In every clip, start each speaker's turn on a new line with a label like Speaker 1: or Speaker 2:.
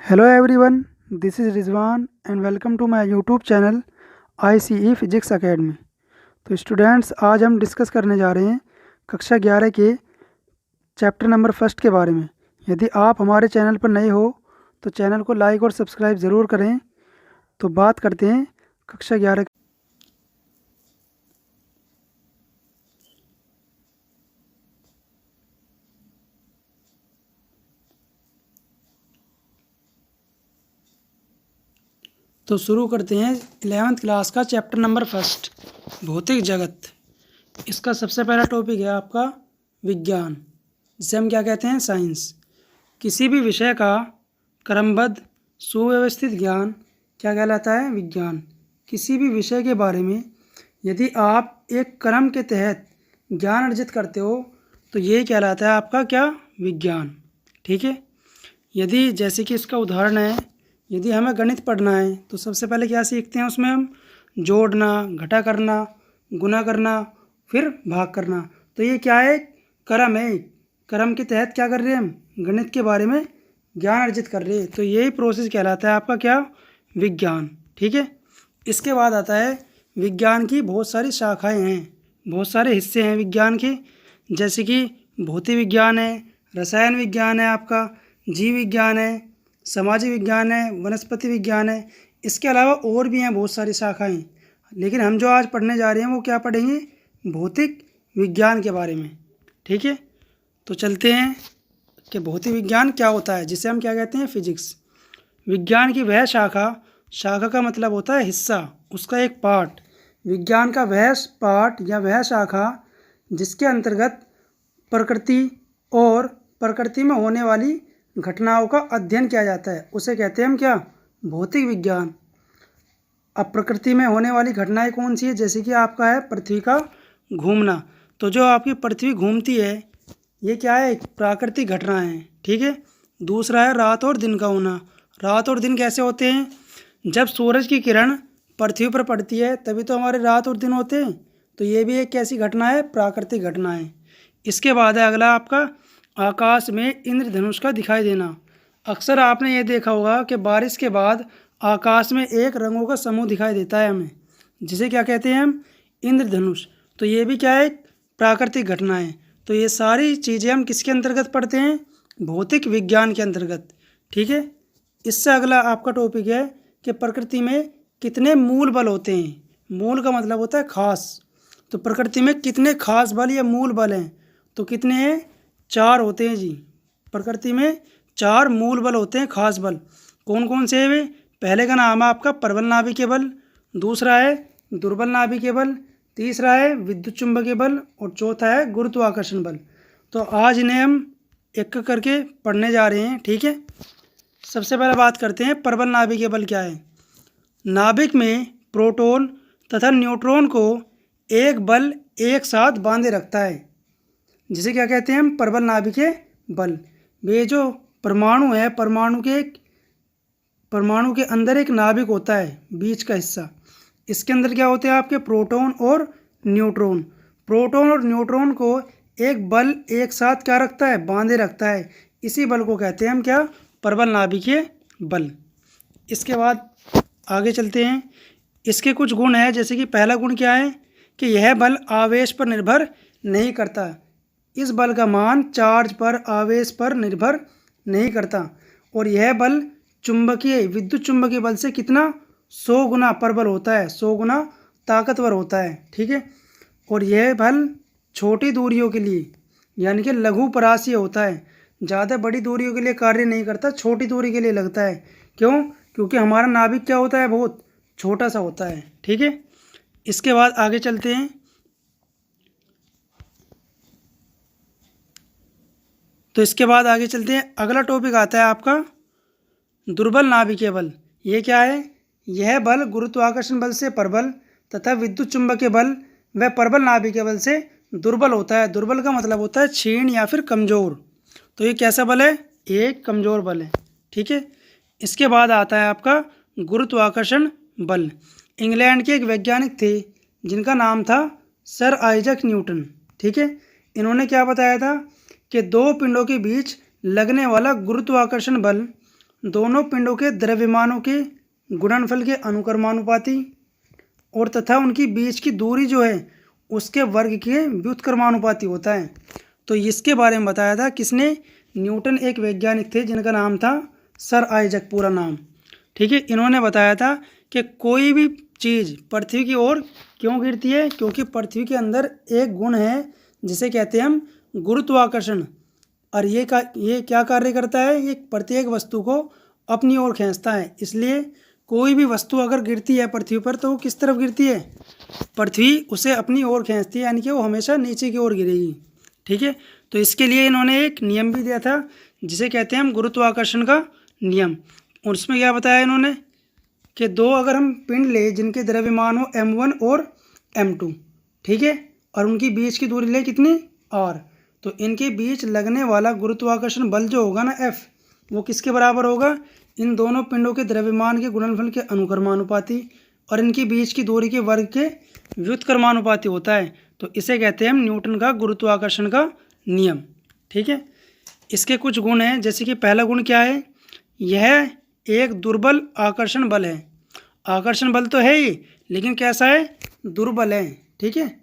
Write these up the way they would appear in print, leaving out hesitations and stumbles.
Speaker 1: Hello everyone, this is Rizwan and welcome to my YouTube channel ICE Physics Academy। तो students, आज हम discuss करने जा रहे हैं कक्षा 11 के चैप्टर नंबर फर्स्ट के बारे में। यदि आप हमारे चैनल पर नए हो तो चैनल को लाइक और सब्सक्राइब ज़रूर करें। तो बात करते हैं कक्षा 11। तो शुरू करते हैं 11th क्लास का चैप्टर नंबर फर्स्ट, भौतिक जगत। इसका सबसे पहला टॉपिक है आपका विज्ञान, जिसे हम क्या कहते हैं, साइंस। किसी भी विषय का क्रमबद्ध सुव्यवस्थित ज्ञान क्या कहलाता है, विज्ञान। किसी भी विषय के बारे में यदि आप एक क्रम के तहत ज्ञान अर्जित करते हो तो ये कहलाता है आपका क्या, विज्ञान। ठीक है। यदि जैसे कि इसका उदाहरण है, यदि हमें गणित पढ़ना है तो सबसे पहले क्या सीखते हैं, उसमें हम जोड़ना, घटा करना, गुना करना, फिर भाग करना। तो ये क्या है, क्रम है। क्रम के तहत क्या कर रहे हैं, हम गणित के बारे में ज्ञान अर्जित कर रहे हैं। तो यही प्रोसेस कहलाता है आपका क्या, विज्ञान। ठीक है। इसके बाद आता है विज्ञान की बहुत सारी शाखाएं हैं, बहुत सारे हिस्से हैं विज्ञान के। जैसे कि भौतिक विज्ञान है, रसायन विज्ञान है, आपका जीव विज्ञान है, सामाजिक विज्ञान है, वनस्पति विज्ञान है। इसके अलावा और भी हैं बहुत सारी शाखाएं, लेकिन हम जो आज पढ़ने जा रहे हैं वो क्या पढ़ेंगे, भौतिक विज्ञान के बारे में। ठीक है। तो चलते हैं कि भौतिक विज्ञान क्या होता है, जिसे हम क्या कहते हैं, फिजिक्स। विज्ञान की वह शाखा, शाखा का मतलब होता है हिस्सा, उसका एक पार्ट। विज्ञान का वह पार्ट या वह शाखा जिसके अंतर्गत प्रकृति और प्रकृति में होने वाली घटनाओं का अध्ययन किया जाता है, उसे कहते हैं हम क्या, भौतिक विज्ञान। अब प्रकृति में होने वाली घटनाएं कौन सी है, जैसे कि आपका है पृथ्वी का घूमना। तो जो आपकी पृथ्वी घूमती है ये क्या है, प्राकृतिक घटना है। ठीक है। दूसरा है रात और दिन का होना। रात और दिन कैसे होते हैं, जब सूरज की किरण पृथ्वी पर पड़ती है तभी तो हमारे रात और दिन होते हैं। तो ये भी एक कैसी घटना है, प्राकृतिक घटना है। इसके बाद है अगला आपका आकाश में इंद्रधनुष का दिखाई देना। अक्सर आपने ये देखा होगा कि बारिश के बाद आकाश में एक रंगों का समूह दिखाई देता है हमें, जिसे क्या कहते हैं हम, इंद्रधनुष। तो ये भी क्या है, प्राकृतिक घटना है। तो ये सारी चीज़ें हम किसके अंतर्गत पढ़ते हैं, भौतिक विज्ञान के अंतर्गत। ठीक है। इससे अगला आपका टॉपिक है कि प्रकृति में कितने मूल बल होते हैं। मूल का मतलब होता है खास। तो प्रकृति में कितने खास बल या मूल बल हैं, तो कितने हैं, 4 होते हैं जी। प्रकृति में 4 मूल बल होते हैं, खास बल। कौन कौन से हैं वे, पहले का नाम है आपका प्रबल नाभिकीय बल, दूसरा है दुर्बल नाभिकीय बल, तीसरा है विद्युत चुंबकीय बल और चौथा है गुरुत्वाकर्षण बल। तो आज इन्हें हम एक करके पढ़ने जा रहे हैं। ठीक है। सबसे पहले बात करते हैं प्रबल नाभिकीय बल क्या है। नाभिक में प्रोटॉन तथा न्यूट्रॉन को एक बल एक साथ बांधे रखता है, जिसे क्या कहते हैं हम, प्रबल नाभिकीय बल। वे जो परमाणु है, परमाणु के अंदर एक नाभिक होता है, बीच का हिस्सा। इसके अंदर क्या होते हैं आपके, प्रोटॉन और न्यूट्रॉन। प्रोटॉन और न्यूट्रॉन को एक बल एक साथ क्या रखता है, बांधे रखता है। इसी बल को कहते हैं हम क्या, प्रबल नाभिकीय बल। इसके बाद आगे चलते हैं। इसके कुछ गुण हैं, जैसे कि पहला गुण क्या है कि यह बल आवेश पर निर्भर नहीं करता। इस बल का मान चार्ज पर, आवेश पर निर्भर नहीं करता। और यह बल चुंबकीय, विद्युत चुंबकीय बल से कितना, 100 गुना प्रबल होता है, 100 गुना ताकतवर होता है। ठीक है। और यह बल छोटी दूरियों के लिए यानी कि लघु परासीय होता है, ज़्यादा बड़ी दूरियों के लिए कार्य नहीं करता, छोटी दूरी के लिए लगता है। क्यों, क्योंकि हमारा नाभिक क्या होता है, बहुत छोटा सा होता है। ठीक है। इसके बाद आगे चलते हैं। तो इसके बाद आगे चलते हैं, अगला टॉपिक आता है आपका दुर्बल नाभिकीय बल। ये क्या है, यह बल गुरुत्वाकर्षण बल से प्रबल तथा विद्युत चुंबकीय बल व प्रबल नाभिकीय बल से दुर्बल होता है। दुर्बल का मतलब होता है क्षीण या फिर कमज़ोर। तो ये कैसा बल है, एक कमज़ोर बल है। ठीक है। इसके बाद आता है आपका गुरुत्वाकर्षण बल। इंग्लैंड के एक वैज्ञानिक थे जिनका नाम था सर आइजैक न्यूटन। ठीक है। इन्होंने क्या बताया था कि 2 पिंडों के बीच लगने वाला गुरुत्वाकर्षण बल दोनों पिंडों के द्रव्यमानों के गुणनफल के अनुक्रमानुपाती और तथा उनकी बीच की दूरी जो है उसके वर्ग के व्युत्क्रमानुपाती होता है। तो इसके बारे में बताया था किसने? न्यूटन एक वैज्ञानिक थे जिनका नाम था सर आइजक, पूरा नाम। ठीक है, इन्होंने बताया था कि कोई भी चीज़ पृथ्वी की ओर क्यों गिरती है, क्योंकि पृथ्वी के अंदर एक गुण है जिसे कहते हैं हम गुरुत्वाकर्षण। और ये क्या कार्य करता है? ये प्रत्येक वस्तु को अपनी ओर खींचता है। इसलिए कोई भी वस्तु अगर गिरती है पृथ्वी पर तो वो किस तरफ गिरती है? पृथ्वी उसे अपनी ओर खींचती है, यानी कि वो हमेशा नीचे की ओर गिरेगी। ठीक है, तो इसके लिए इन्होंने एक नियम भी दिया था जिसे कहते हैं हम गुरुत्वाकर्षण का नियम। और उसमें क्या बताया इन्होंने कि दो अगर हम पिंड ले जिनके द्रव्यमान हो m1 और m2, ठीक है, और उनकी बीच की दूरी ले कितनी r, तो इनके बीच लगने वाला गुरुत्वाकर्षण बल जो होगा ना F, वो किसके बराबर होगा? इन दोनों पिंडों के द्रव्यमान के गुणनफल के अनुक्रमानुपाती और इनकी बीच की दूरी के वर्ग के व्युत्क्रमानुपाती होता है। तो इसे कहते हैं हम न्यूटन का गुरुत्वाकर्षण का नियम। ठीक है, इसके कुछ गुण हैं, जैसे कि पहला गुण क्या है? यह एक दुर्बल आकर्षण बल है। आकर्षण बल तो है ही, लेकिन कैसा है? दुर्बल है। ठीक है,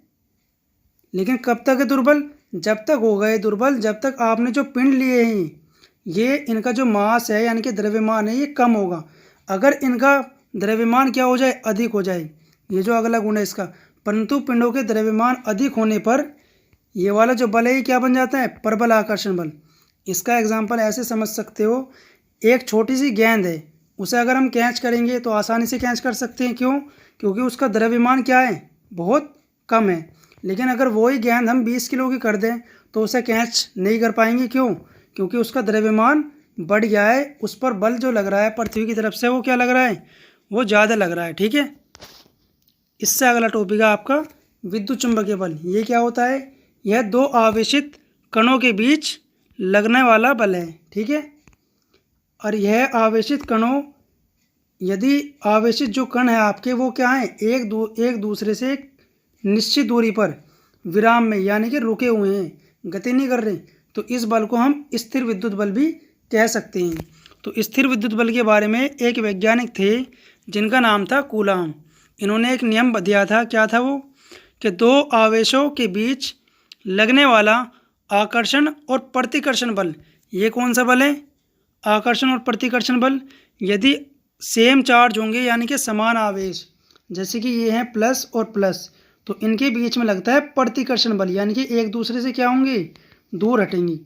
Speaker 1: लेकिन कब तक है दुर्बल? जब तक हो गए दुर्बल जब तक आपने जो पिंड लिए हैं ये इनका जो मास है यानी कि द्रव्यमान है ये कम होगा। अगर इनका द्रव्यमान क्या हो जाए? अधिक हो जाए, ये जो अगला गुण है इसका। परंतु पिंडों के द्रव्यमान अधिक होने पर ये वाला जो बल है ये क्या बन जाता है? प्रबल आकर्षण बल। इसका एग्जाम्पल ऐसे समझ सकते हो, एक छोटी सी गेंद है, उसे अगर हम कैच करेंगे तो आसानी से कैच कर सकते हैं। क्यों? क्योंकि उसका द्रव्यमान क्या है? बहुत कम है। लेकिन अगर वही गेंद हम 20 किलो की कर दें तो उसे कैच नहीं कर पाएंगे। क्यों? क्योंकि उसका द्रव्यमान बढ़ गया है, उस पर बल जो लग रहा है पृथ्वी की तरफ से वो क्या लग रहा है? वो ज़्यादा लग रहा है। ठीक है, इससे अगला टॉपिक है आपका विद्युत चुंबकीय बल। ये क्या होता है? यह दो आवेशित कणों के बीच लगने वाला बल है। ठीक है, और यह आवेशित कणों, यदि आवेशित जो कण है आपके वो क्या है? एक दूसरे से एक निश्चित दूरी पर विराम में यानी कि रुके हुए हैं, गति नहीं कर रहे, तो इस बल को हम स्थिर विद्युत बल भी कह सकते हैं। तो स्थिर विद्युत बल के बारे में एक वैज्ञानिक थे जिनका नाम था कूलाम। इन्होंने एक नियम दिया था, क्या था वो? कि दो आवेशों के बीच लगने वाला आकर्षण और प्रतिकर्षण बल, ये कौन सा बल है? आकर्षण और प्रतिकर्षण बल। यदि सेम चार्ज होंगे यानी कि समान आवेश, जैसे कि ये हैं प्लस और प्लस, तो इनके बीच में लगता है प्रतिकर्षण बल, यानी कि एक दूसरे से क्या होंगे? दूर हटेंगी।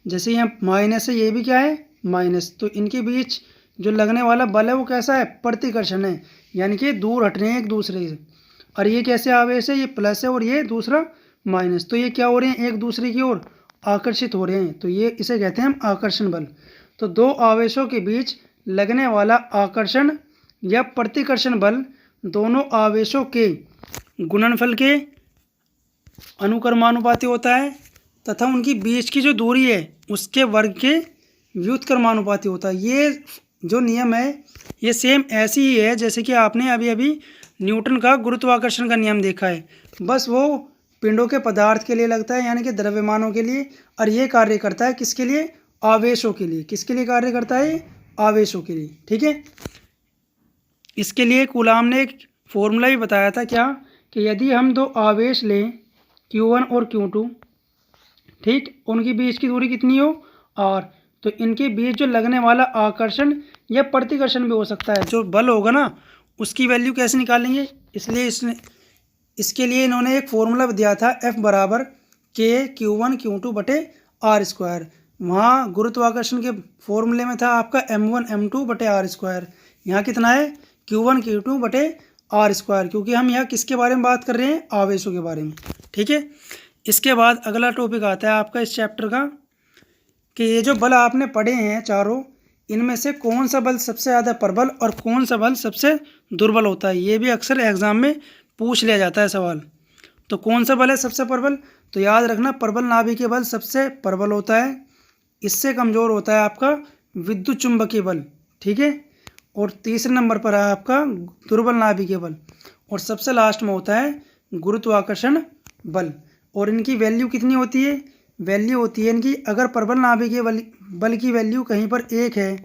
Speaker 1: जैसे यहाँ माइनस है, ये भी क्या है? माइनस, तो इनके बीच जो लगने वाला बल है वो कैसा है? प्रतिकर्षण है, यानी कि दूर हट रहे हैं एक दूसरे से। और ये कैसे आवेश है? ये प्लस है और ये दूसरा माइनस, तो ये क्या हो रहे हैं? एक दूसरे की ओर आकर्षित हो रहे हैं, तो ये इसे कहते हैं हम आकर्षण बल। तो दो आवेशों के बीच लगने वाला आकर्षण या प्रतिकर्षण बल दोनों आवेशों के गुणनफल के अनुक्रमानुपाती होता है तथा उनकी बीच की जो दूरी है उसके वर्ग के व्युत्क्रमानुपाती होता है। ये जो नियम है ये सेम ऐसी ही है जैसे कि आपने अभी अभी न्यूटन का गुरुत्वाकर्षण का नियम देखा है, बस वो पिंडों के पदार्थ के लिए लगता है यानी कि द्रव्यमानों के लिए, और ये कार्य करता है किसके लिए? आवेशों के लिए। किसके लिए कार्य करता है? आवेशों के लिए। ठीक है, इसके लिए कूलाम ने एक फॉर्मूला भी बताया था, क्या? कि यदि हम दो आवेश लें Q1 और Q2, ठीक, उनकी बीच की दूरी कितनी हो? r, तो इनके बीच जो लगने वाला आकर्षण या प्रतिकर्षण भी हो सकता है, जो बल होगा ना उसकी वैल्यू कैसे निकालेंगे? इसलिए इसके लिए इन्होंने एक फॉर्मूला दिया था, F बराबर K Q1 बटे R स्क्वायर। वहाँ गुरुत्वाकर्षण के फॉर्मूले में था आपका M1 M2 बटे R स्क्वायर, यहाँ कितना है? Q1 Q2 बटे R स्क्वायर, क्योंकि हम यहाँ किसके बारे में बात कर रहे हैं? आवेशों के बारे में। ठीक है, इसके बाद अगला टॉपिक आता है आपका इस चैप्टर का कि ये जो बल आपने पढ़े हैं चारों, इनमें से कौन सा बल सबसे ज़्यादा प्रबल और कौन सा बल सबसे दुर्बल होता है? ये भी अक्सर एग्जाम में पूछ लिया जाता है सवाल। तो कौन सा बल है सबसे प्रबल? तो याद रखना, प्रबल नाभिकीय बल सबसे प्रबल होता है, इससे कमज़ोर होता है आपका विद्युत चुंबकीय बल। ठीक है, और तीसरे नंबर पर है आपका दुर्बल नाभिकीय बल, और सबसे लास्ट में होता है गुरुत्वाकर्षण बल। और इनकी वैल्यू कितनी होती है? वैल्यू होती है इनकी, अगर प्रबल नाभिकीय बल की वैल्यू कहीं पर 1 है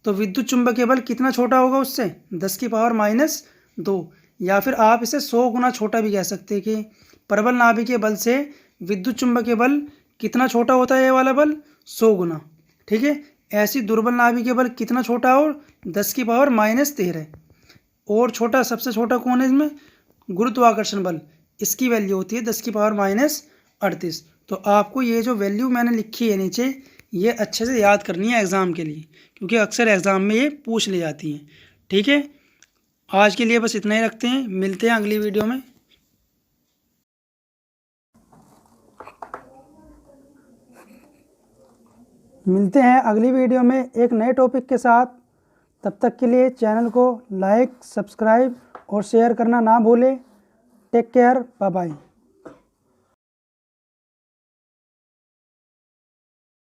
Speaker 1: तो विद्युत चुंबकीय बल कितना छोटा होगा उससे, 10⁻⁻²। या फिर आप इसे 100 गुना छोटा भी कह सकते हैं कि प्रबल नाभिकीय बल से विद्युत चुंबकीय बल कितना छोटा होता है, ये वाला बल 100 गुना। ठीक है, ऐसी दुर्बल नाभिकीय बल कितना छोटा हो, 10⁻⁻13। और छोटा, सबसे छोटा कौन है इसमें, गुरुत्वाकर्षण बल, इसकी वैल्यू होती है 10⁻38। तो आपको ये जो वैल्यू मैंने लिखी है नीचे, ये अच्छे से याद करनी है एग्ज़ाम के लिए, क्योंकि अक्सर एग्ज़ाम में ये पूछ ली जाती हैं। ठीक है, आज के लिए बस इतना ही रखते हैं, मिलते हैं अगली वीडियो में। मिलते हैं अगली वीडियो में एक नए टॉपिक के साथ। तब तक के लिए चैनल को लाइक, सब्सक्राइब और शेयर करना ना भूलें। Take care, bye bye.